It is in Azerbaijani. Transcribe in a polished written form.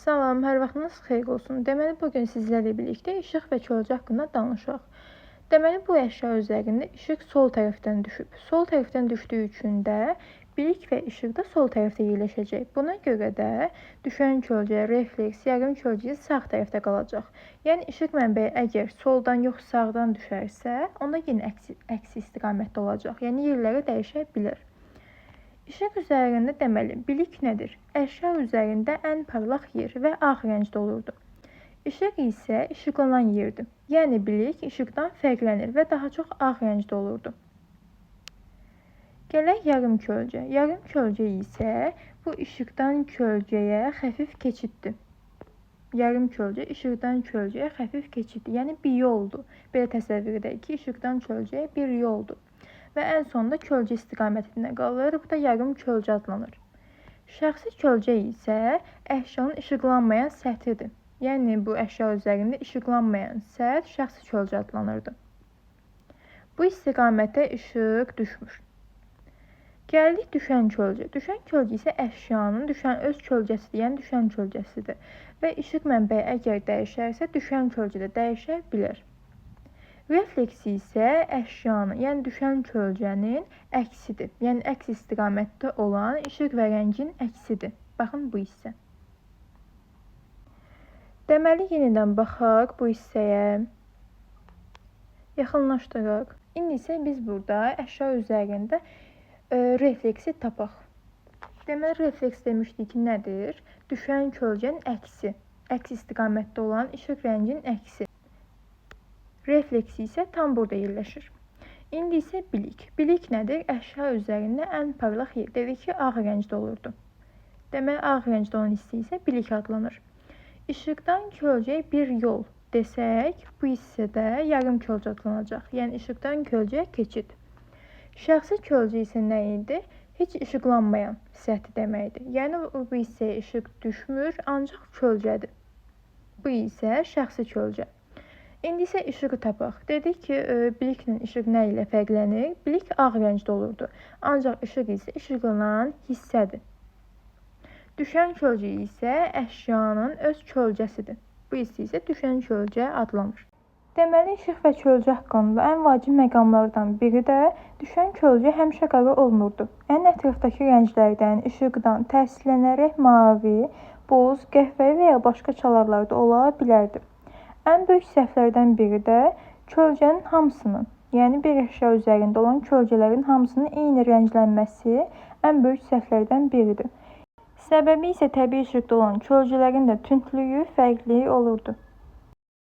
Salam, hər vaxtınız xeyir olsun. Deməli, bugün sizlərlə birlikdə işıq və kölgə haqqında danışaq. Deməli, bu əşya üzərində işıq sol tərəfdən düşüb. Sol tərəfdən düşdüyü üçün də bilik və işıq da sol tərəfdə yerləşəcək. Buna görə də düşən kölgə, refleks, yarım kölgə sağ tərəfdə qalacaq. Yəni, işıq mənbəyi əgər soldan yox sağdan düşərsə, onda yenə əksi istiqamətdə olacaq. Yəni, yerləri dəyişə bilər. İşıq üzərində deməli, bilik nədir? Əşya üzərində ən parlaq yer və ağ rəngdə olurdu. İşıq isə işıqlanan yerdir. Yəni bilik işıqdan fərqlənir və daha çox ağ rəngdə olurdu. Gələk yarım kölgə. Yarım kölgə isə bu işıqdan kölgəyə xəfif keçiddir. Yarım kölgə işıqdan kölgəyə xəfif keçiddir. Yəni bir yoldur. Belə təsəvvür edək ki, işıqdan kölgəyə bir yoldur. Və ən sonunda kölgə istiqamətində qalır. Bu da yarım kölgə adlanır. Şəxsi kölgə isə əşyanın işıqlanmayan səthidir. Yəni bu əşya üzərində işıqlanmayan səth şəxsi kölgə adlanırdı. Bu istiqamətə işıq düşmür. Gəldik düşən kölgə. Düşən kölgə isə əşyanın düşən öz kölgəsidir, yəni düşən kölgəsidir. Və işıq mənbəyi əgər dəyişərsə, düşən kölgə də dəyişə bilər. Refleks isə əşyanın, yəni düşən kölgənin əksidir. Yəni əks istiqamətdə olan işıq və rəngin əksidir. Baxın bu hissə. Deməli, yenidən baxaq bu hissəyə. Yaxınlaşdıraq. İndi isə biz burada əşya üzərində refleksi tapaq. Deməli, refleks demişdik ki, nədir? Düşən kölgənin əksi. Əks istiqamətdə olan işıq rəngin əksi. Refleksi isə tam burada yerləşir. İndi isə bilik. Bilik nədir? Əşya üzərində ən parlaq yer. Dedik ki, ağ rəngdə olurdu. Deməli, ağ rəngdə olan hissə isə bilik adlanır. İşıqdan kölgəyə bir yol desək, bu hissədə yarım kölgə adlanacaq. Yəni, işıqdan kölgəyə keçid. Şəxsi kölgə isə nə idi? Heç işıqlanmayan səthi deməkdir. Yəni, bu hissəyə işıq düşmür, ancaq kölgədir. Bu isə şəxsi kölgə. İndi isə işığı tapaq. Dedik ki, biliklə işıq nə ilə fərqlənir? Bilik ağ rəngdə olurdu. Ancaq işıq isə işıqlanan hissədir. Düşən kölgə isə əşyanın öz kölgəsidir. Bu hissə isə düşən kölgə adlanır. Deməli, işıq və kölgə haqqında ən vacib məqamlardan biri də düşən kölgə həmişə qara olmurdu. Yəni, ətrafdakı rənglərdən, işıqdan təsirlənərək mavi, boz, qəhvəyi və ya başqa çalarlarda ola bilərdi. Ən böyük səhvlərdən biri də kölgənin hamısının, yəni bir əşya üzərində olan kölgələrin hamısının eyni rənglənməsi ən böyük səhvlərdən biridir. Səbəbi isə təbii işıqda olan kölgələrin də tündlüyü fərqli olurdu.